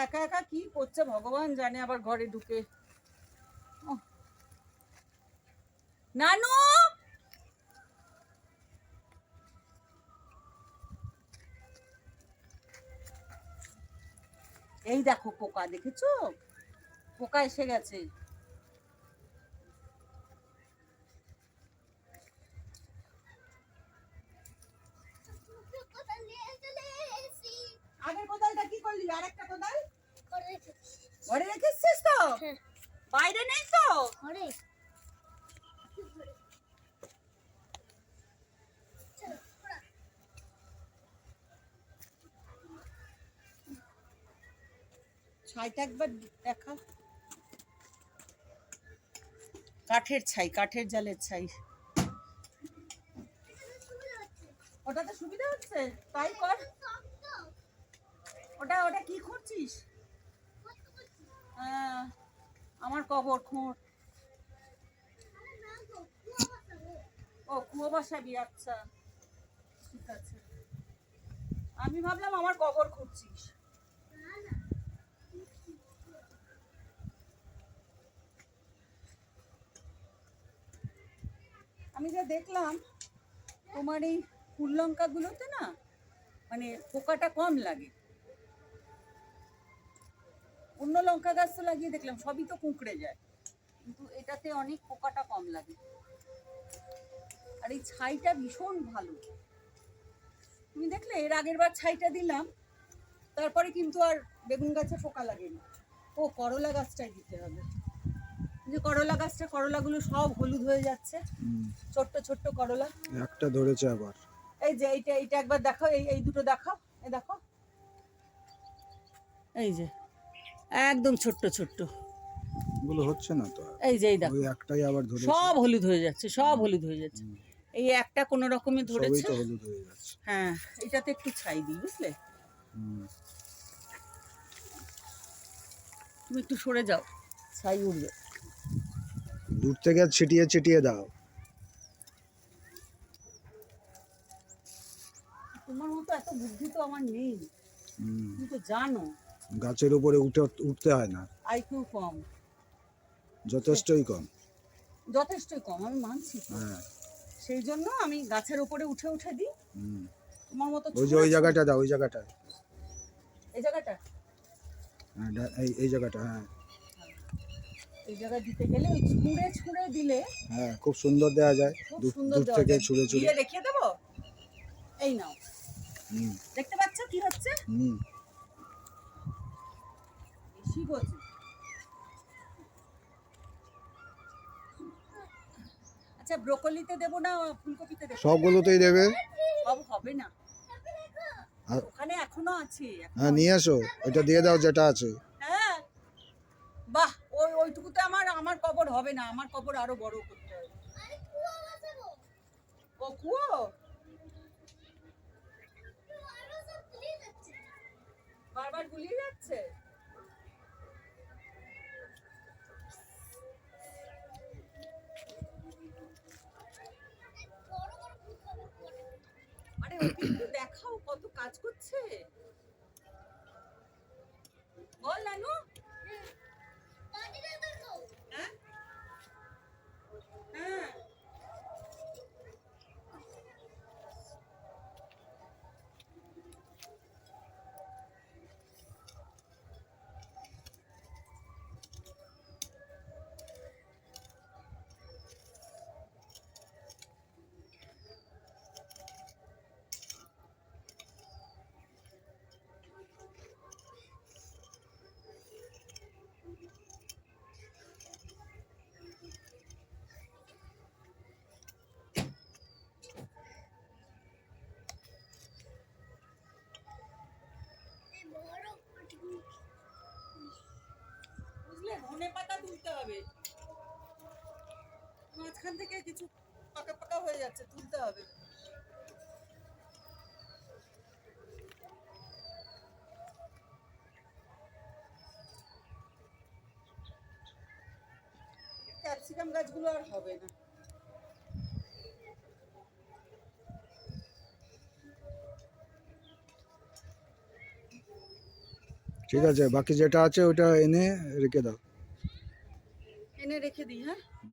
একা একা কি করছে ভগবান জানে, আবার ঘরে ঢুকে। নানু এই দেখো পোকা, দেখেছো পোকা এসে গেছে। আগের কোদালটা কি করলি? আরেকটা কোদাল ঘরে রেখেছিস তো? বাইরে নেই তো? ছাইটা একবার দেখা। কাঠের ছাই, কাঠের জালের ছাই। ওটাতে সুবিধা হচ্ছে, তাই কর। ওটা ওটা কি করছিস? আমার কবর খোঁড়। ও কুয়ো বসাবি, আচ্ছা ঠিক আছে। আমি ভাবলাম আমার কবর খুঁড়ছিস। আমি যা দেখলাম তোমার এই ফুল লঙ্কা গুলোতে না মানে পোকাটা কম লাগে। অন্য লঙ্কা গাছ তো লাগিয়ে দেখলাম সবই তো কুঁকড়ে যায়, কিন্তু এটাতে অনেক পোকাটা কম লাগে। আর এই ছাইটা ভীষণ ভালো। তুমি দেখলে এর আগের বার ছাইটা দিলাম, তারপরে কিন্তু আর বেগুন গাছে পোকা লাগেনি। ও করলা গাছটাই দিতে হবে। যে করলা গাছটা, করলাগুলো সব হলুদ হয়ে যাচ্ছে, ছোট্ট ছোট্ট করলা। একটা ধরেছে আবার। এই যে এইটা এইটা একবার দেখাও, এই এই দুটো দেখাও, এই দেখো, এই যে একদম ছোট্ট ছোট্ট গুলো হচ্ছে না তো। এই যে এই দেখো, ওই একটাই আবার ধরেছে, সব হলুদ হয়ে যাচ্ছে, সব হলুদ হয়ে যাচ্ছে। এই একটা কোনো রকমে সবই ধরেছে। তো হলুদ হয়ে যাচ্ছে। হ্যাঁ, এটাতে একটু ছাই দিই, বুঝলে? তুমি একটু সরে যাও, ছাই উঠবে। দূর থেকে ছিটিয়ে ছিটিয়ে দাও। তোমার মতো এত বুদ্ধি তো আমার নেই, তুমি তো জানো। গাছের উপরে উঠতে হয় না, আইকিউ কম, যথেষ্টই কম। যথেষ্টই কম, আমি মানছি। হ্যাঁ, সেই জন্য আমি গাছের উপরে উঠে উঠে দিই। তোমার মতো ওই যে ওই জায়গাটা দাও, ওই জায়গাটা, এই জায়গাটা, হ্যাঁ এই জায়গাটা, হ্যাঁ এই জায়গায় দিতে গেলে ওই ছুঁড়ে ছুঁড়ে দিলে হ্যাঁ খুব সুন্দর দেওয়া যায়। খুব দূর সুন্দর দেওয়া থেকে যায়। ছুঁড়ে ছুঁড়ে দিয়ে দেখিয়ে দেবো, এই নাও। দেখতে পাচ্ছ কি হচ্ছে? বেশি বলছি। আচ্ছা, ব্রোকলিতে দেবো না ফুলকপিতে দেবো? সবগুলোতেই দেবে। সব হবে না, ওখানে এখনো আছে। হ্যাঁ নিয়ে আসো, এটা দিয়ে দাও যেটা আছে। হ্যাঁ, বাহ, ওই ওইটুকুতে আমার আমার কবর হবে না, আমার কবর আরো বড় করতে হবে। ও কুয়ো বারবার গুলিয়ে যাচ্ছে। আরে ওকে একটু দেখাও কত কাজ করছে, বল নানু। হ্যাঁ হ্যাঁ, বুঝলে, ধনে পাতা তুলতে হবে, মাঝখান থেকে কিছু পাকা পাকা হয়ে যাচ্ছে, তুলতে হবে। ক্যাপসিকাম গাছগুলো আর হবে না। ঠিক ঠিক আছে, বাকি যেটা আছে ওটা এনে রেখে দাও। এনে রেখে দিই, হ্যাঁ।